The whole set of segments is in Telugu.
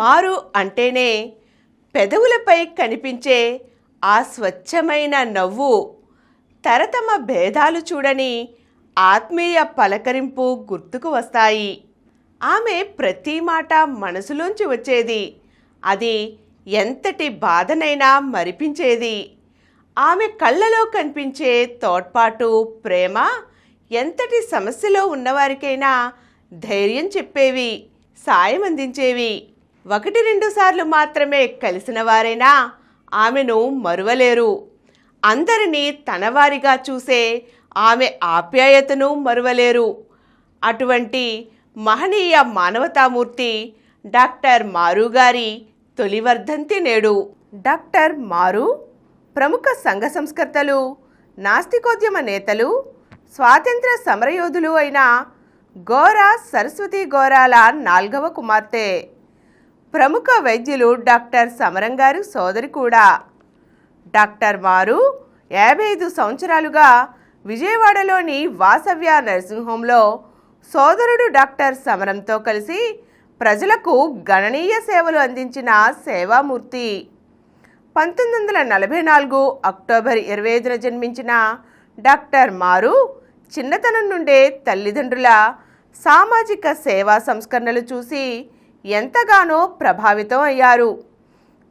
మారు అంటేనే పెదవులపై కనిపించే ఆ స్వచ్ఛమైన నవ్వు, తరతమ భేదాలు చూడని ఆత్మీయ పలకరింపు గుర్తుకు వస్తాయి. ఆమె ప్రతి మాట మనసులోంచి వచ్చేది. అది ఎంతటి బాధనైనా మరిపించేది. ఆమె కళ్ళలో కనిపించే తోడ్పాటు, ప్రేమ ఎంతటి సమస్యలో ఉన్నవారికైనా ధైర్యం చెప్పేవి, సాయం అందించేవి. 1-2 సార్లు మాత్రమే కలిసిన వారైనా ఆమెను మరువలేరు. అందరినీ తనవారిగా చూసే ఆమె ఆప్యాయతను మరువలేరు. అటువంటి మహనీయ మానవతామూర్తి డాక్టర్ మారు గారి తొలి వర్ధంతి నేడు. డాక్టర్ మారు ప్రముఖ సంఘ సంస్కర్తలు, నాస్తికోద్యమ నేతలు, స్వాతంత్ర సమరయోధులు అయిన గోరా సరస్వతి గోరాల 4వ కుమార్తె. ప్రముఖ వైద్యులు డాక్టర్ సమరం గారి సోదరి కూడా. డాక్టర్ మారు 55 సంవత్సరాలుగా విజయవాడలోని వాసవ్య నర్సింగ్ హోంలో సోదరుడు డాక్టర్ సమరంతో కలిసి ప్రజలకు గణనీయ సేవలు అందించిన సేవామూర్తి. 1944 అక్టోబర్ 25న జన్మించిన డాక్టర్ మారు చిన్నతనం నుండే తల్లిదండ్రుల సామాజిక సేవా సంస్కరణలు చూసి ఎంతగానో ప్రభావితం అయ్యారు.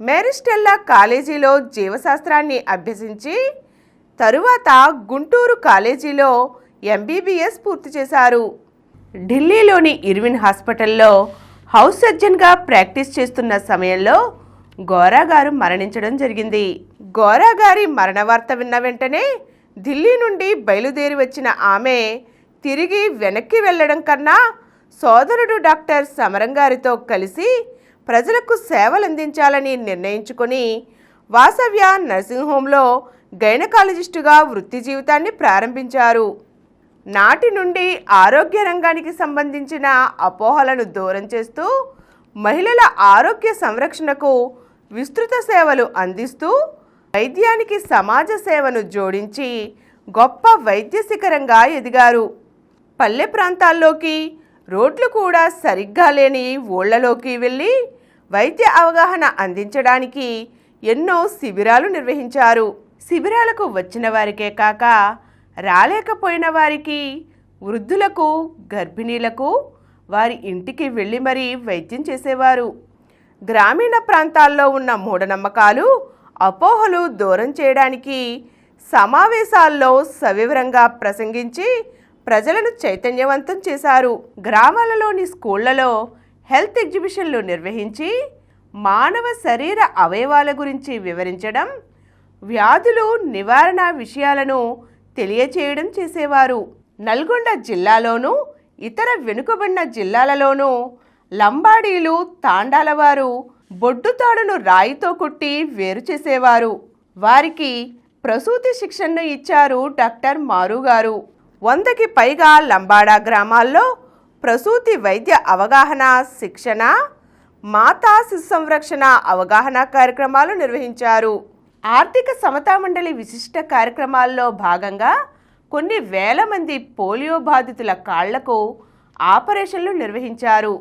మేరీస్టెల్లా కాలేజీలో జీవశాస్త్రాన్ని అభ్యసించి తరువాత గుంటూరు కాలేజీలో ఎంబీబీఎస్ పూర్తి చేశారు. ఢిల్లీలోని ఇర్విన్ హాస్పిటల్లో హౌస్ సర్జన్గా ప్రాక్టీస్ చేస్తున్న సమయంలో గోరా గారు మరణించడం జరిగింది. గోరా గారి మరణ వార్త విన్న వెంటనే ఢిల్లీ నుండి బయలుదేరి వచ్చిన ఆమె తిరిగి వెనక్కి వెళ్ళడం కన్నా సోదరుడు డాక్టర్ సమరం గారితో కలిసి ప్రజలకు సేవలు అందించాలని నిర్ణయించుకొని వాసవ్య నర్సింగ్ హోంలో గైనకాలజిస్టుగా వృత్తి జీవితాన్ని ప్రారంభించారు. నాటి నుండి ఆరోగ్య రంగానికి సంబంధించిన అపోహలను దూరం చేస్తూ మహిళల ఆరోగ్య సంరక్షణకు విస్తృత సేవలు అందిస్తూ వైద్యానికి సమాజ సేవను జోడించి గొప్ప వైద్య శిఖరంగా ఎదిగారు. పల్లె ప్రాంతాల్లోకి, రోడ్లు కూడా సరిగ్గా లేని ఊళ్ళలోకి వెళ్ళి వైద్య అవగాహన అందించడానికి ఎన్నో శిబిరాలు నిర్వహించారు. శిబిరాలకు వచ్చిన వారికే కాక రాలేకపోయిన వారికి, వృద్ధులకు, గర్భిణీలకు వారి ఇంటికి వెళ్ళి మరీ వైద్యం చేసేవారు. గ్రామీణ ప్రాంతాల్లో ఉన్న మూఢనమ్మకాలు, అపోహలు దూరం చేయడానికి సమావేశాల్లో సవివరంగా ప్రసంగించి ప్రజలను చైతన్యవంతం చేశారు. గ్రామాలలోని స్కూళ్లలో హెల్త్ ఎగ్జిబిషన్లు నిర్వహించి మానవ శరీర అవయవాల గురించి వివరించడం, వ్యాధులు నివారణ విషయాలను తెలియచేయడం చేసేవారు. నల్గొండ జిల్లాలోనూ ఇతర వెనుకబడిన జిల్లాలలోనూ లంబాడీలు, తాండాలవారు బొడ్డుతాడును రాయితో కొట్టి వేరు చేసేవారు. వారికి ప్రసూతి శిక్షణను ఇచ్చారు డాక్టర్ మారు గారు. 100కి పైగా లంబాడా గ్రామాల్లో ప్రసూతి వైద్య అవగాహన, శిక్షణ, మాతా శిశు సంరక్షణ అవగాహన కార్యక్రమాలు నిర్వహించారు. ఆర్థిక సమతా మండలి విశిష్ట కార్యక్రమాల్లో భాగంగా కొన్ని వేల మంది పోలియో బాధితుల కాళ్లకు ఆపరేషన్లు నిర్వహించారు.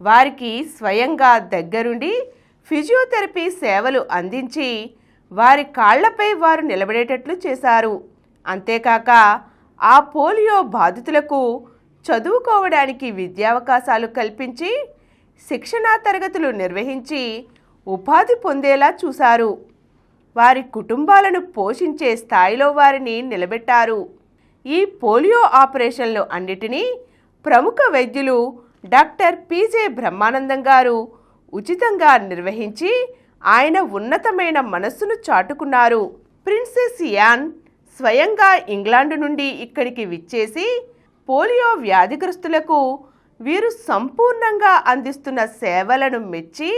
వారికి స్వయంగా దగ్గరుండి ఫిజియోథెరపీ సేవలు అందించి వారి కాళ్లపై వారు నిలబడేటట్లు చేశారు. అంతేకాక ఆ పోలియో బాధితులకు చదువుకోవడానికి విద్యావకాశాలు కల్పించి శిక్షణా తరగతులు నిర్వహించి ఉపాధి పొందేలా చూశారు. వారి కుటుంబాలను పోషించే స్థాయిలో వారిని నిలబెట్టారు. ఈ పోలియో ఆపరేషన్లు అన్నిటినీ ప్రముఖ వైద్యులు డాక్టర్ పిజే బ్రహ్మానందం గారు ఉచితంగా నిర్వహించి ఆయన ఉన్నతమైన మనస్సును చాటుకున్నారు. ప్రిన్సెస్ యాన్ స్వయంగా ఇంగ్లాండ్ నుండి ఇక్కడికి విచ్చేసి పోలియో వ్యాధిగ్రస్తులకు వీరు సంపూర్ణంగా అందిస్తున్న సేవలను మెచ్చి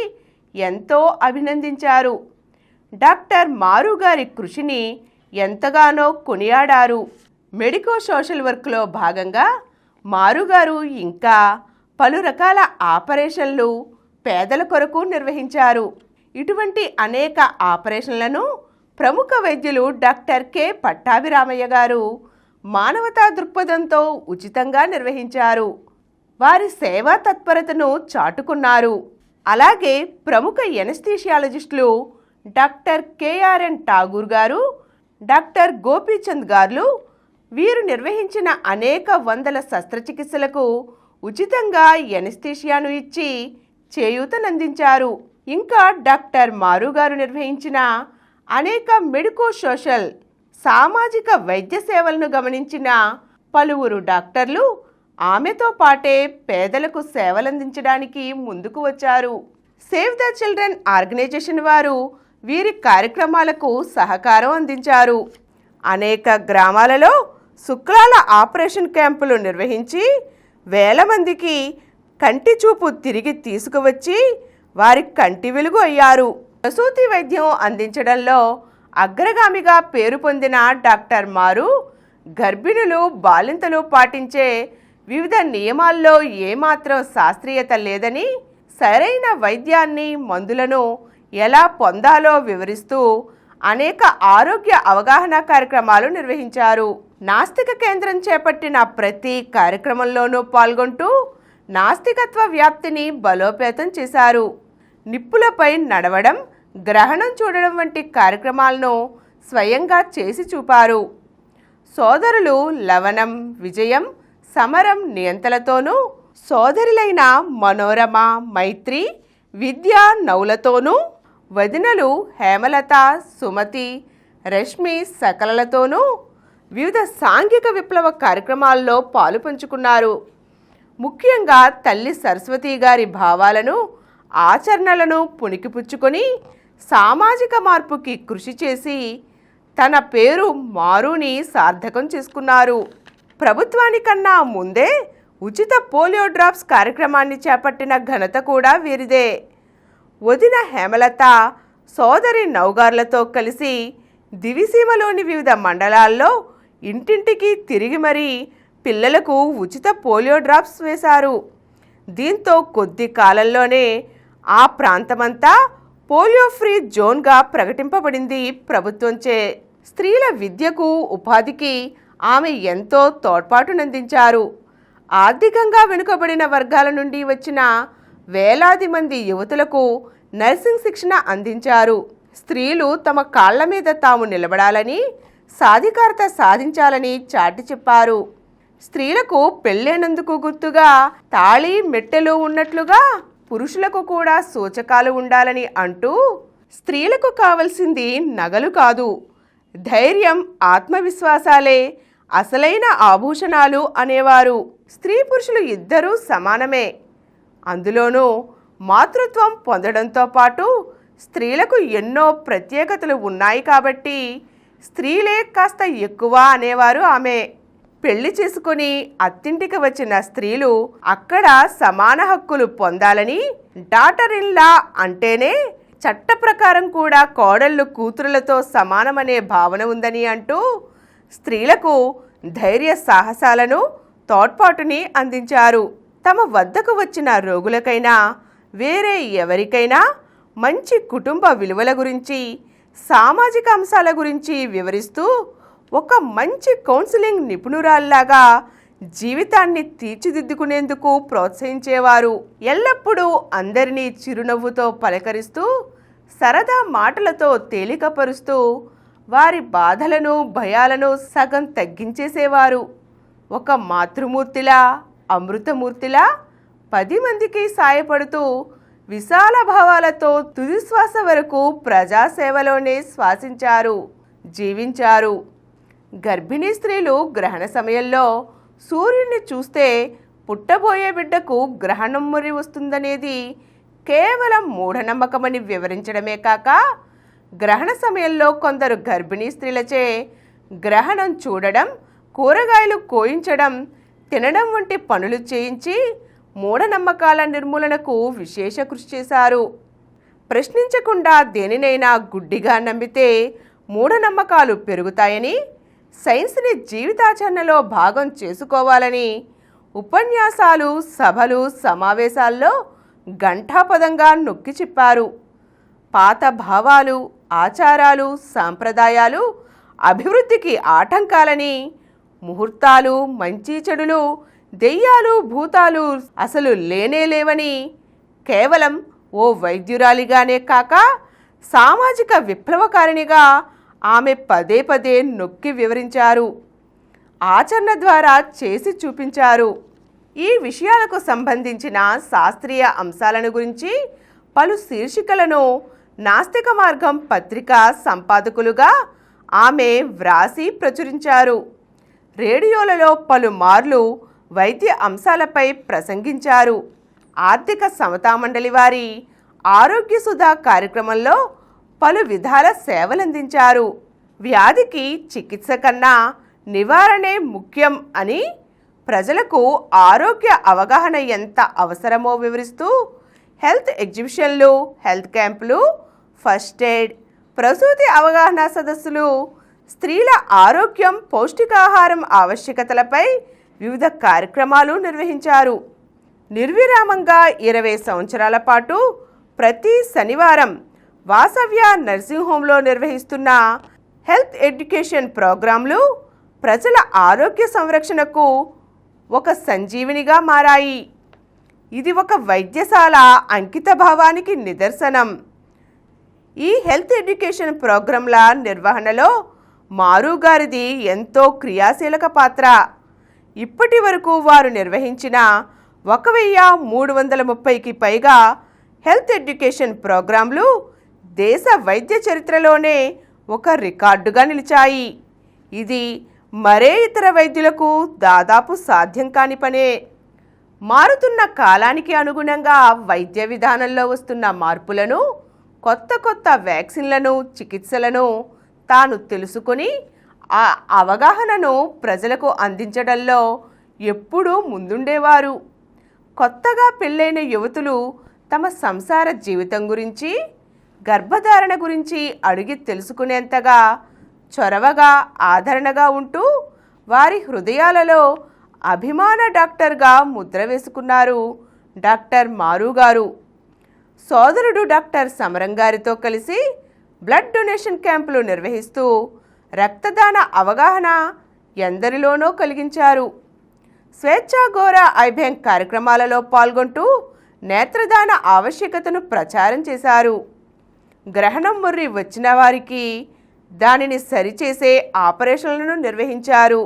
ఎంతో అభినందించారు. డాక్టర్ మారు గారి కృషిని ఎంతగానో కొనియాడారు. మెడికో సోషల్ వర్క్లో భాగంగా మారుగారు ఇంకా పలు రకాల ఆపరేషన్లు పేదల కొరకు నిర్వహించారు. ఇటువంటి అనేక ఆపరేషన్లను ప్రముఖ వైద్యులు డాక్టర్ కె పట్టాభిరామయ్య గారు మానవతా దృక్పథంతో ఉచితంగా నిర్వహించారు. వారి సేవా తత్పరతను చాటుకున్నారు. అలాగే ప్రముఖ ఎనస్థీషియాలజిస్టులు డాక్టర్ కేఆర్ఎన్ ఠాగూర్ గారు, డాక్టర్ గోపీచంద్ గారు వీరు నిర్వహించిన అనేక వందల శస్త్రచికిత్సలకు ఉచితంగా ఎనస్థీషియాను ఇచ్చి చేయూతనందించారు. ఇంకా డాక్టర్ మారు గారు నిర్వహించిన అనేక మెడికో సోషల్ సామాజిక వైద్య సేవలను గమనించిన పలువురు డాక్టర్లు ఆమెతో పాటే పేదలకు సేవలందించడానికి ముందుకు వచ్చారు. సేవ్ ద చిల్డ్రన్ ఆర్గనైజేషన్ వారు వీరి కార్యక్రమాలకు సహకారం అందించారు. అనేక గ్రామాలలో శుక్లాల ఆపరేషన్ క్యాంపులు నిర్వహించి వేల మందికి కంటి చూపు తిరిగి తీసుకువచ్చి వారి కంటి వెలుగు అయ్యారు. ప్రసూతి వైద్యం అందించడంలో అగ్రగామిగా పేరు పొందిన డాక్టర్ మారు గర్భిణులు, బాలింతలు పాటించే వివిధ నియమాల్లో ఏమాత్రం శాస్త్రీయత లేదని, సరైన వైద్యాన్ని, మందులను ఎలా పొందాలో వివరిస్తూ అనేక ఆరోగ్య అవగాహన కార్యక్రమాలు నిర్వహించారు. నాస్తిక కేంద్రం చేపట్టిన ప్రతి కార్యక్రమంలోనూ పాల్గొంటూ నాస్తికత్వ వ్యాప్తిని బలోపేతం చేశారు. నిప్పులపై నడవడం, గ్రహణం చూడడం వంటి కార్యక్రమాలను స్వయంగా చేసి చూపారు. సోదరులు లవణం, విజయం, సమరం నియంతలతోనూ, సోదరులైన మనోరమ, మైత్రి, విద్యా నౌలతోనూ, వదినలు హేమలత, సుమతి, రష్మి సకలలతోనూ వివిధ సాంఘిక విప్లవ కార్యక్రమాల్లో పాలు పంచుకున్నారు. ముఖ్యంగా తల్లి సరస్వతి గారి భావాలను, ఆచరణలను పుణికిపుచ్చుకొని సామాజిక మార్పుకి కృషి చేసి తన పేరు మారుని సార్థకం చేసుకున్నారు. ప్రభుత్వానికన్నా ముందే ఉచిత పోలియో డ్రాప్స్ కార్యక్రమాన్ని చేపట్టిన ఘనత కూడా వీరిదే. వదిన హేమలత సోదరి నౌగార్లతో కలిసి దివిసీమలోని వివిధ మండలాల్లో ఇంటింటికి తిరిగి మరీ పిల్లలకు ఉచిత పోలియో డ్రాప్స్ వేశారు. దీంతో కొద్ది కాలంలోనే ఆ ప్రాంతమంతా పోలియో ఫ్రీ జోన్గా ప్రకటింపబడింది ప్రభుత్వంచే. స్త్రీల విద్యకు, ఉపాధికి ఆమె ఎంతో తోడ్పాటునందించారు. ఆర్థికంగా వెనుకబడిన వర్గాల నుండి వచ్చిన వేలాది మంది యువతులకు నర్సింగ్ శిక్షణ అందించారు. స్త్రీలు తమ కాళ్ల మీద తాము నిలబడాలని, సాధికారత సాధించాలని చాటి చెప్పారు. స్త్రీలకు పెళ్ళైనందుకు గుర్తుగా తాళి, మెట్టెలు ఉన్నట్లుగా పురుషులకు కూడా సూచకాలు ఉండాలని అంటూ స్త్రీలకు కావలసింది నగలు కాదు, ధైర్యం, ఆత్మవిశ్వాసాలే అసలైన ఆభూషణాలు అనేవారు. స్త్రీ పురుషులు ఇద్దరూ సమానమే. అందులోనూ మాతృత్వం పొందడంతో పాటు స్త్రీలకు ఎన్నో ప్రత్యేకతలు ఉన్నాయి కాబట్టి స్త్రీలే కాస్త ఎక్కువ అనేవారు ఆమె. పెళ్లి చేసుకుని అత్తింటికి వచ్చిన స్త్రీలు అక్కడ సమాన హక్కులు పొందాలని, డాటర్ ఇన్ లా అంటేనే చట్ట ప్రకారం కూడా కోడళ్ళు కూతురులతో సమానమనే భావన ఉందని అంటూ స్త్రీలకు ధైర్య సాహసాలను, తోడ్పాటుని అందించారు. తమ వద్దకు వచ్చిన రోగులకైనా, వేరే ఎవరికైనా మంచి కుటుంబ విలువల గురించి, సామాజిక అంశాల గురించి వివరిస్తూ ఒక మంచి కౌన్సిలింగ్ నిపుణురాల్లాగా జీవితాన్ని తీర్చిదిద్దుకునేందుకు ప్రోత్సహించేవారు. ఎల్లప్పుడూ అందరినీ చిరునవ్వుతో పలకరిస్తూ, సరదా మాటలతో తేలికపరుస్తూ వారి బాధలను, భయాలను సగం తగ్గించేసేవారు. ఒక మాతృమూర్తిలా, అమృతమూర్తిలా 10 మందికి సాయపడుతూ విశాల భావాలతో తుదిశ్వాస వరకు ప్రజాసేవలోనే శ్వాసించారు, జీవించారు. గర్భిణీ స్త్రీలు గ్రహణ సమయంలో సూర్యుడిని చూస్తే పుట్టబోయే బిడ్డకు గ్రహణం మురి వస్తుందనేది కేవలం మూఢనమ్మకమని వివరించడమే కాక, గ్రహణ సమయంలో కొందరు గర్భిణీ స్త్రీలచే గ్రహణం చూడడం, కూరగాయలు కోయించడం, తినడం వంటి పనులు చేయించి మూఢనమ్మకాల నిర్మూలనకు విశేష కృషి చేశారు. ప్రశ్నించకుండా దేనినైనా గుడ్డిగా నమ్మితే మూఢనమ్మకాలు పెరుగుతాయని, సైన్స్ని జీవితాచరణలో భాగం చేసుకోవాలని ఉపన్యాసాలు, సభలు, సమావేశాల్లో ఘంటాపదంగా నొక్కి చెప్పారు. పాత భావాలు, ఆచారాలు, సాంప్రదాయాలు అభివృద్ధికి ఆటంకాలని, ముహూర్తాలు, మంచి చెడులు, దెయ్యాలు, భూతాలు అసలు లేనే లేవని, కేవలం ఓ వైద్యురాలిగానే కాక సామాజిక విప్లవకారిణిగా ఆమె పదే పదే నొక్కి వివరించారు. ఆచరణ ద్వారా చేసి చూపించారు. ఈ విషయాలకు సంబంధించిన శాస్త్రీయ అంశాలను గురించి పలు శీర్షికలను నాస్తిక మార్గం పత్రిక సంపాదకులుగా ఆమె వ్రాసి ప్రచురించారు. రేడియోలలో పలుమార్లు వైద్య అంశాలపై ప్రసంగించారు. ఆర్థిక సమతా మండలి వారి ఆరోగ్య సుధా కార్యక్రమంలో పలు విధాల సేవలందించారు. వ్యాధికి చికిత్స కన్నా నివారణే ముఖ్యం అని ప్రజలకు ఆరోగ్య అవగాహన ఎంత అవసరమో వివరిస్తూ హెల్త్ ఎగ్జిబిషన్లు, హెల్త్ క్యాంపులు, ఫస్ట్ ఎయిడ్, ప్రసూతి అవగాహన సదస్సులు, స్త్రీల ఆరోగ్యం, పౌష్టికాహారం ఆవశ్యకతలపై వివిధ కార్యక్రమాలు నిర్వహించారు. నిర్విరామంగా 20 సంవత్సరాల పాటు ప్రతి శనివారం వాసవ్య నర్సింగ్ హోంలో నిర్వహిస్తున్న హెల్త్ ఎడ్యుకేషన్ ప్రోగ్రాంలు ప్రజల ఆరోగ్య సంరక్షణకు ఒక సంజీవినిగా మారాయి. ఇది ఒక వైద్యశాల అంకిత భావానికి నిదర్శనం. ఈ హెల్త్ ఎడ్యుకేషన్ ప్రోగ్రాంల నిర్వహణలో మారు గారిది ఎంతో క్రియాశీలక పాత్ర. ఇప్పటి వరకు వారు నిర్వహించిన 1330కి పైగా హెల్త్ ఎడ్యుకేషన్ ప్రోగ్రాంలు దేశ వైద్య చరిత్రలోనే ఒక రికార్డుగా నిలిచాయి. ఇది మరే ఇతర వైద్యులకు దాదాపు సాధ్యం కాని పనే. మారుతున్న కాలానికి అనుగుణంగా వైద్య విధానంలో వస్తున్న మార్పులను, కొత్త కొత్త వ్యాక్సిన్లను, చికిత్సలను తాను తెలుసుకొని ఆ అవగాహనను ప్రజలకు అందించడంలో ఎప్పుడూ ముందుండేవారు. కొత్తగా పెళ్ళైన యువతులు తమ సంసార జీవితం గురించి, గర్భధారణ గురించి అడిగి తెలుసుకునేంతగా చొరవగా, ఆదరణగా ఉంటూ వారి హృదయాలలో అభిమాన డాక్టర్గా ముద్ర వేసుకున్నారు డాక్టర్ మారు గారు. సోదరుడు డాక్టర్ సమరం గారితో కలిసి బ్లడ్ డొనేషన్ క్యాంపులు నిర్వహిస్తూ రక్తదాన అవగాహన ఎందరిలోనో కలిగించారు. స్వేచ్ఛా గోరా ఐ బ్యాంక్ కార్యక్రమాలలో పాల్గొంటూ నేత్రదాన ఆవశ్యకతను ప్రచారం చేశారు. గ్రహణం ముర్రి వచ్చిన వారికి దానిని సరిచేసే ఆపరేషన్లను నిర్వహించారు.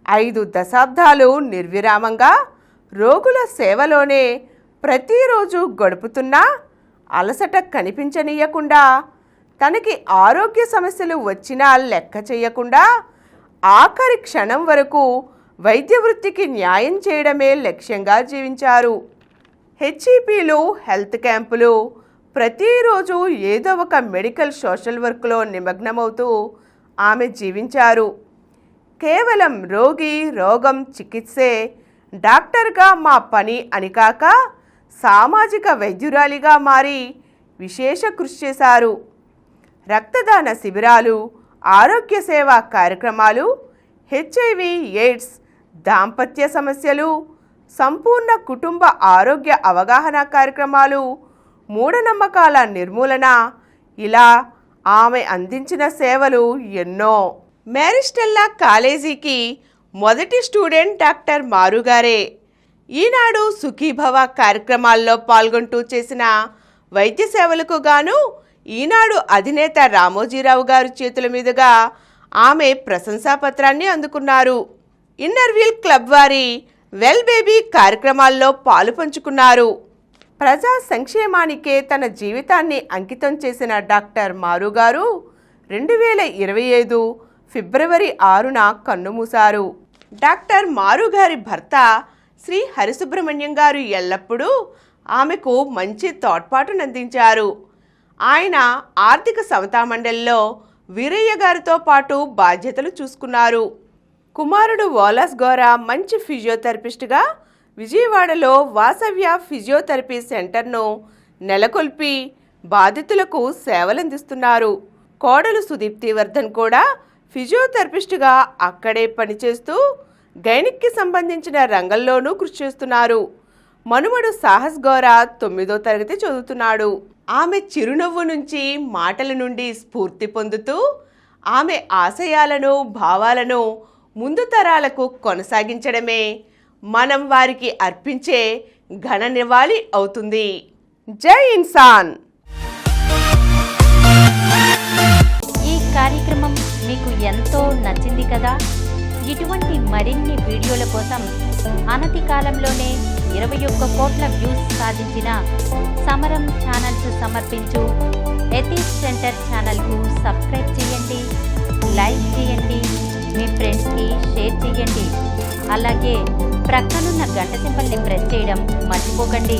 5 దశాబ్దాలు నిర్విరామంగా రోగుల సేవలోనే ప్రతిరోజు గడుపుతున్నా అలసట కనిపించనీయకుండా, తనకి ఆరోగ్య సమస్యలు వచ్చినా లెక్క చేయకుండా ఆఖరి క్షణం వరకు వైద్య వృత్తికి న్యాయం చేయడమే లక్ష్యంగా జీవించారు. హెచ్ఈపీలు, హెల్త్ క్యాంపులు, ప్రతిరోజు ఏదో ఒక మెడికల్ సోషల్ వర్క్లో నిమగ్నమవుతూ ఆమె జీవించారు. కేవలం రోగి, రోగం, చికిత్సే డాక్టర్గా మా పని అని కాక సామాజిక వైద్యురాలిగా మారి విశేష కృషి చేశారు. రక్తదాన శిబిరాలు, ఆరోగ్య సేవా కార్యక్రమాలు, హెచ్ఐవి, ఎయిడ్స్, దాంపత్య సమస్యలు, సంపూర్ణ కుటుంబ ఆరోగ్య అవగాహన కార్యక్రమాలు, మూఢనమ్మకాల నిర్మూలన, ఇలా ఆమె అందించిన సేవలు ఎన్నో. మ్యారిస్టెల్లా కాలేజీకి మొదటి స్టూడెంట్ డాక్టర్ మారుగారే. ఈనాడు సుఖీభవ కార్యక్రమాల్లో పాల్గొంటూ చేసిన వైద్య సేవలకు గాను ఈనాడు అధినేత రామోజీరావు గారి చేతుల మీదుగా ఆమె ప్రశంసాపత్రాన్ని అందుకున్నారు. ఇన్నర్వీల్ క్లబ్ వారి వెల్ బేబీ కార్యక్రమాల్లో పాలు పంచుకున్నారు. ప్రజా సంక్షేమానికే తన జీవితాన్ని అంకితం చేసిన డాక్టర్ మారు గారు 2025 ఫిబ్రవరి 6న కన్నుమూశారు. డాక్టర్ మారు గారి భర్త శ్రీ హరిసుబ్రహ్మణ్యం గారు ఎల్లప్పుడూ ఆమెకు మంచి తోడ్పాటునందించారు. ఆయన ఆర్థిక సమతా మండలిలో వీరయ్య గారితో పాటు బాధ్యతలు చూసుకున్నారు. కుమారుడు వాలాస్ గోరా మంచి ఫిజియోథెరపిస్ట్గా విజయవాడలో వాసవ్య ఫిజియోథెరపీ సెంటర్ను నెలకొల్పి బాధితులకు సేవలందిస్తున్నారు. కోడలు సుదీప్తి వర్ధన్ కూడా ఫిజియోథెరపిస్ట్గా అక్కడే పనిచేస్తూ గైనిక్కి సంబంధించిన రంగంలోనూ కృషి చేస్తున్నారు. మనుమడు సాహస్ గోరా 9వ తరగతి చదువుతున్నాడు. ఆమె చిరునవ్వు నుంచి, మాటల నుండి స్ఫూర్తి పొందుతూ ఆమె ఆశయాలను, భావాలను ముందు తరాలకు కొనసాగించడమే మనం వారికి అర్పించే ఘన నివాళి అవుతుంది. జై ఇన్సాన్. ఈ కార్యక్రమం మీకు ఎంతో నచ్చింది కదా. ఇటువంటి మరిన్ని వీడియోల కోసం అనతి కాలంలోనే 21 కోట్ల వ్యూస్ సాధించిన సమరం ఛానల్స్ సమర్పించు ఎథిక్స్ సెంటర్ ఛానల్కు సబ్స్క్రైబ్ చేయండి, లైక్ చేయండి, మీ ఫ్రెండ్స్కి షేర్ చేయండి. అలాగే ప్రక్కనున్న గంట సింబల్ని ప్రెస్ చేయడం మర్చిపోకండి.